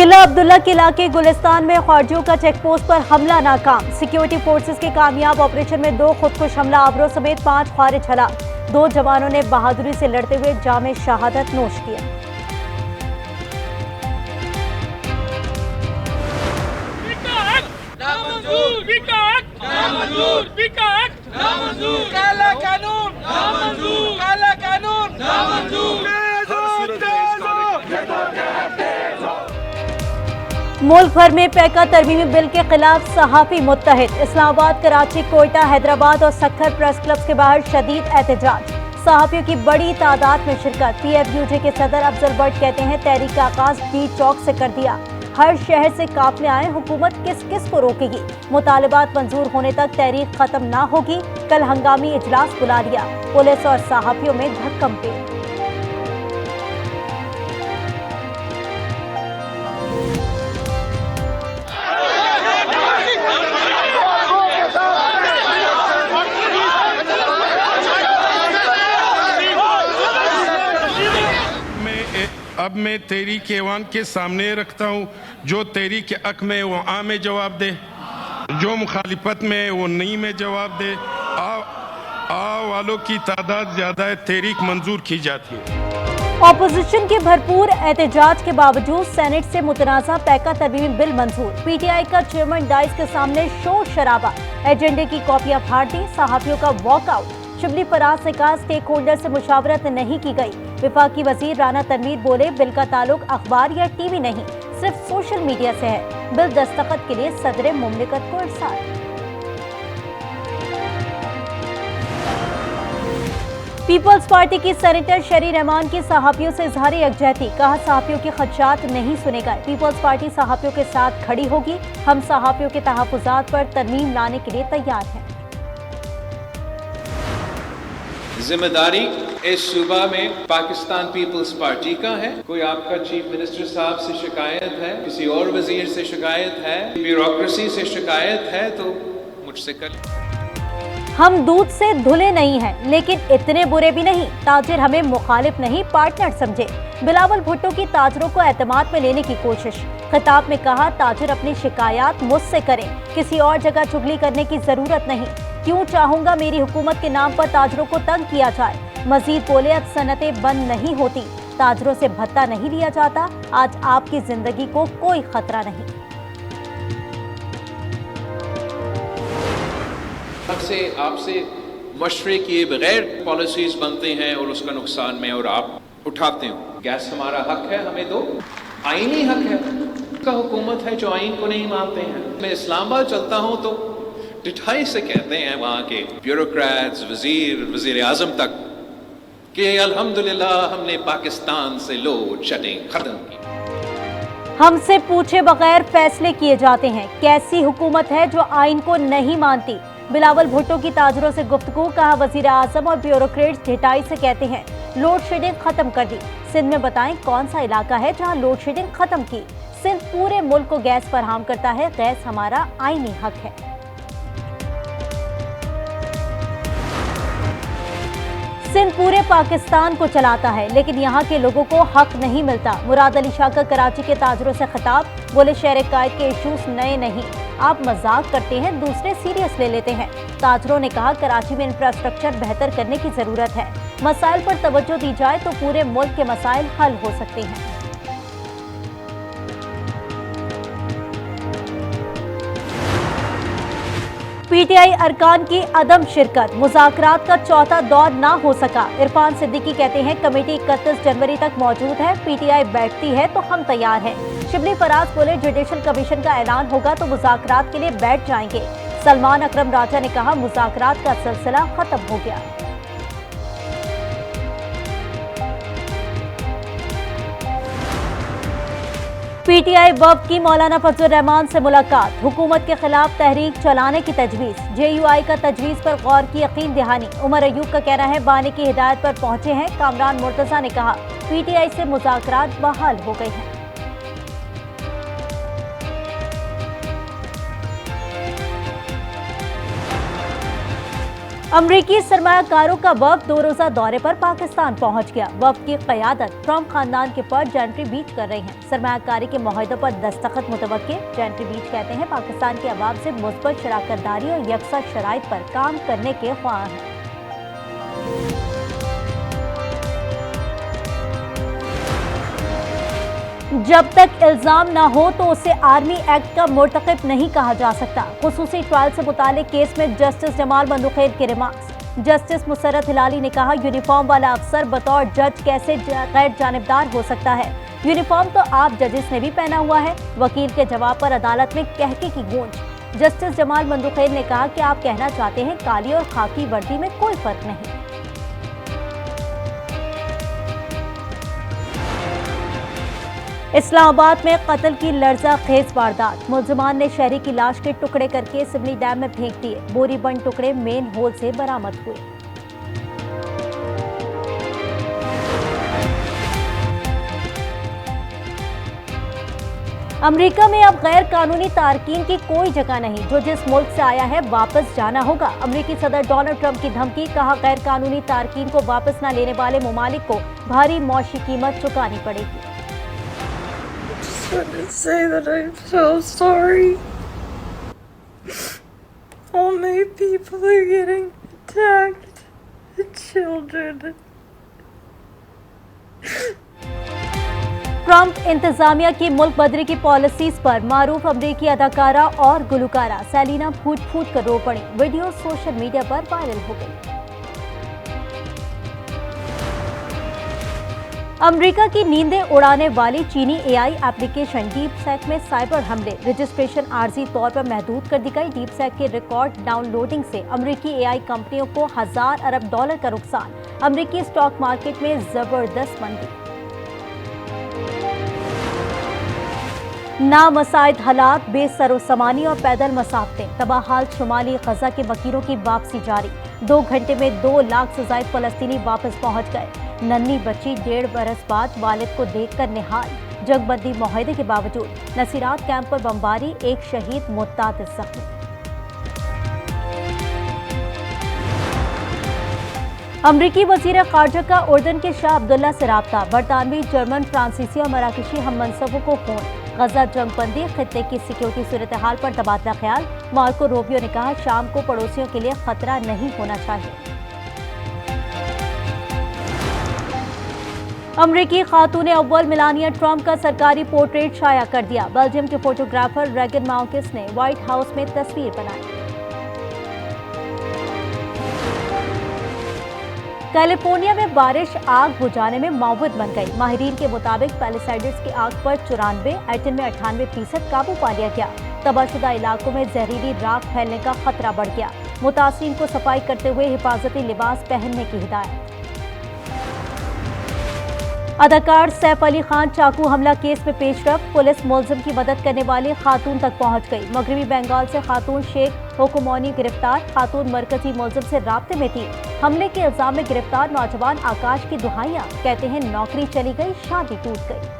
किला अब्दुल्ला के इलाके गुलिस्तान में खारजियों का चेकपोस्ट पर हमला नाकाम। सिक्योरिटी फोर्सेस के कामयाब ऑपरेशन में 2 खुदकुश हमला आवरों समेत 5 खारिज हलाक। 2 जवानों ने बहादुरी से लड़ते हुए जामे शहादत नोश किया। काला कानून नामंजूर, काला कानून नामंजूर। मुल्क भर में पैका तरमीमी बिल के खिलाफ सहाफी मुत्तहिद। इस्लामाबाद, कराची, कोयटा, हैदराबाद और सक्खर प्रेस क्लब के बाहर शदीद एहतजाज। सहाफियों की बड़ी तादाद में शिरकत। PFUJ के सदर अफजल भट्ट कहते हैं तहरीक का आगाज D चौक से कर दिया। हर शहर से काफले आए, हुकूमत किस किस को रोकेगी। मुतालिबात मंजूर होने तक तहरीक खत्म ना होगी। कल हंगामी इजलास बुला लिया। पुलिस और सहाफियों में धक्कम पे। अब मैं तहरीक ऐवान के सामने रखता हूँ, जो तहरीक हक में वो आ में जवाब दे, जो मुखालिफत में वो नहीं में जवाब दे। आ वालों की तादाद ज्यादा है, तहरीक मंजूर की जाती है। ऑपोजिशन के भरपूर एहतजाज के बावजूद सेनेट से मुतनाज़ा पैका तरमीमी बिल मंजूर। PTI का चेयरमैन डाइस के सामने शोर शराबा। एजेंडे की कॉपियां फाड़ दी। सहाफियों का वॉकआउट। शिबली फराज ने कहा स्टेक होल्डर से मुशावरत नहीं की गई। विफाकी वजीर राना तनवीर बोले बिल का ताल्लुक अखबार या TV नहीं, सिर्फ सोशल मीडिया से है। बिल दस्तखत के लिए सदर मुमलिकत को इरसाल। पीपल्स पार्टी की सेनेटर शरी रहमान की सहाफियों से इजहार यकजहती। कहा सहाफियों के खदशात नहीं सुने गए। पीपल्स पार्टी सहाफियों के साथ खड़ी होगी। हम सहाफियों के तहफ्फुजात पर तरमीम लाने के लिए तैयार हैं। जिम्मेदारी इस सूबा में पाकिस्तान पीपल्स पार्टी का है। कोई आपका चीफ मिनिस्टर साहब से शिकायत है, किसी और वजीर से शिकायत है, ब्यूरोक्रेसी से शिकायत है तो मुझसे कर। हम दूध से धुले नहीं हैं, लेकिन इतने बुरे भी नहीं। ताजिर हमें मुखालिफ नहीं पार्टनर समझे। बिलावल भुट्टो की ताजरों को एतमाद में लेने की कोशिश। खिताब में कहा ताजिर अपनी शिकायत मुझसे करें, किसी और जगह चुगली करने की जरूरत नहीं। क्यों चाहूंगा मेरी हुकूमत के नाम पर ताजरों को तंग किया जाए। मजीद बोले अब सनतें बंद नहीं होती, ताजरों से भत्ता नहीं लिया जाता। आज आपकी जिंदगी को कोई खतरा नहीं। आपसे मशवरे किए बगैर पॉलिसीज बनते हैं और उसका नुकसान में और आप उठाते हो। गैस हमारा हक है, हमें दो। आईनी हक है का हुकूमत है जो आइन को नहीं मानते हैं। मैं इस्लामाबाद चलता हूं तो डिठाई से कहते हैं वहां के ब्यूरोक्रेट्स, वजीर आजम तक कि अल्हम्दुलिल्लाह हमने पाकिस्तान से लोड शेडिंग खत्म की। हमसे पूछे बगैर फैसले किए जाते हैं। कैसी हुकूमत है जो आइन को नहीं मानती। बिलावल भुट्टो की ताजरों से गुफ्तगू। कहा वजीर आजम और ब्यूरोक्रेट्स ढिठाई से कहते हैं लोड शेडिंग खत्म कर दी। सिंध में बताएं कौन सा इलाका है जहां लोड शेडिंग खत्म की। सिंध पूरे मुल्क को गैस फराहम करता है। गैस हमारा आईनी हक है। सिंध पूरे पाकिस्तान को चलाता है, लेकिन यहाँ के लोगों को हक नहीं मिलता। मुराद अली शाह का कराची के ताजरों से खिताब। बोले शहर कायद के इशूज नए नहीं, आप मजाक करते हैं, दूसरे सीरियस ले लेते हैं। ताजरों ने कहा कराची में इंफ्रास्ट्रक्चर बेहतर करने की जरूरत है। मसाइल पर तवज्जो दी जाए तो पूरे मुल्क के मसाइल हल हो सकते हैं। PTI अरकान की अदम शिरकत। मुज़ाकरात का चौथा दौर ना हो सका। इरफान सिद्दीकी कहते हैं कमेटी 31 जनवरी तक मौजूद है। PTI बैठती है तो हम तैयार हैं। शिबली फराज बोले जुडिशल कमीशन का ऐलान होगा तो मुज़ाकरात के लिए बैठ जाएंगे। सलमान अकरम राजा ने कहा मुज़ाकरात का सिलसिला खत्म हो गया। PTI वफ़द की मौलाना फजल रहमान से मुलाकात। हुकूमत के खिलाफ तहरीक चलाने की तजवीज़। JUI का तजवीज़ पर गौर की यकीन दहानी। उमर अयूब का कहना है बानी की हिदायत पर पहुंचे हैं। कामरान मुर्तज़ा ने कहा PTI से मुज़ाकरात बहाल हो गए हैं। अमरीकी सरमायाकारों का वफ्द 2 रोजा दौरे पर पाकिस्तान पहुंच गया। वफ्द की क़यादत ट्रंप खानदान के पर जेंट्री बीच कर रहे हैं। सरमायाकारी के मुआहदों पर दस्तखत मुतवक्किल। जेंट्री बीच कहते हैं पाकिस्तान के अवाम से मुस्बत शराकतदारी और यकसा शराइत पर काम करने के ख्वाह हैं। जब तक इल्जाम न हो तो उसे आर्मी एक्ट का मुर्तकिब नहीं कहा जा सकता। खुसूसी ट्रायल से मुतालिक केस में जस्टिस जमाल बंदुखैर के रिमार्क्स। जस्टिस मुसर्रत हिलाली ने कहा, यूनिफॉर्म वाला अफसर बतौर जज कैसे गैर जानिबदार हो सकता है। यूनिफॉर्म तो आप जजेस ने भी पहना हुआ है। वकील के जवाब पर अदालत में कहके की गूंज। जस्टिस जमाल बंदुखैर ने कहा कि आप कहना चाहते हैं काली और खाकी वर्दी में कोई फर्क नहीं। इस्लामाबाद में कत्ल की लर्जा खेज वारदात। मुलजमान ने शहरी की लाश के टुकड़े करके सिवनी डैम में फेंक दिए। बोरी बंद टुकड़े मेन होल से बरामद हुए। अमेरिका में अब गैर कानूनी तारकीन की कोई जगह नहीं। जो जिस मुल्क से आया है वापस जाना होगा। अमेरिकी सदर डोनाल्ड ट्रंप की धमकी। कहा, गैर कानूनी तारकीन को वापस न लेने वाले ममालिक को भारी मौशी कीमत चुकानी पड़ेगी। To say that I'm so sorry. All my people are getting attacked. The children. Trump इंतजामिया की मुल्क बदरी की पॉलिसीज पर मारूफ अमरीकी अदाकारा और गुलकारा सेलिना फूट फूट कर रो पड़ी। वीडियो सोशल मीडिया पर वायरल हो गई। अमेरिका की नींदें उड़ाने वाली चीनी एआई एप्लीकेशन डीपसेक में साइबर हमले। रजिस्ट्रेशन आर्जी तौर पर महदूद कर दी गई। डीपसेक के रिकॉर्ड डाउनलोडिंग से अमेरिकी एआई कंपनियों को $1000 अरब का नुकसान। अमेरिकी स्टॉक मार्केट में जबरदस्त मंदी। नामसाइद हालात, बेसरोसमानी और पैदल मसाफतें। तबाहाल शुमाली गजा के वकीलों की वापसी जारी। 2 घंटे में 2 लाख से ज्यादा फलस्तीनी वापस पहुंच गए। नन्ही बच्ची 1.5 बरस बाद वालिद को देखकर निहाल। जंगबंदी मुआहदे के बावजूद नसीरात कैंप पर बमबारी, एक शहीद मुत्ताद जख्मी। अमरीकी वजीर खारजा का उर्दन के शाह अब्दुल्ला से राब्ता। बरतानवी, जर्मन, फ्रांसीसी और मराकशी हम मनसबों को फोन। गजा जंगबंदी, खित्ते की सिक्योरिटी सूरत हाल पर तबादला ख्याल। मार्को रूबियो ने कहा, शाम को पड़ोसियों के लिए खतरा नहीं होना चाहिए। अमरीकी खातून अव्वल मेलानिया ट्रंप का सरकारी पोर्ट्रेट शाया कर दिया। बेल्जियम के फोटोग्राफर रेगन मार्केस ने व्हाइट हाउस में तस्वीर बनाई। कैलिफोर्निया में बारिश आग बुझाने में मुआविन बन गई। माहिरीन के मुताबिक पैलिसाइड्स की आग पर 94, एटन में 98% काबू पा लिया गया। तबाहशुदा इलाकों में जहरीली राख फैलने का खतरा बढ़ गया। मुतासिरीन को सफाई करते हुए हिफाजती लिबास पहनने की हिदायत। अदाकार सैफ अली खान चाकू हमला केस में पेशरफ। पुलिस मुलजिम की मदद करने वाली खातून तक पहुंच गई। मगरबी बंगाल से खातून शेख हुकुमोनी गिरफ्तार। खातून मरकजी मुलजिम से राब्ते में थी। हमले के इल्जाम में गिरफ्तार नौजवान आकाश की दुहाइयां। कहते हैं नौकरी चली गई, शादी टूट गई।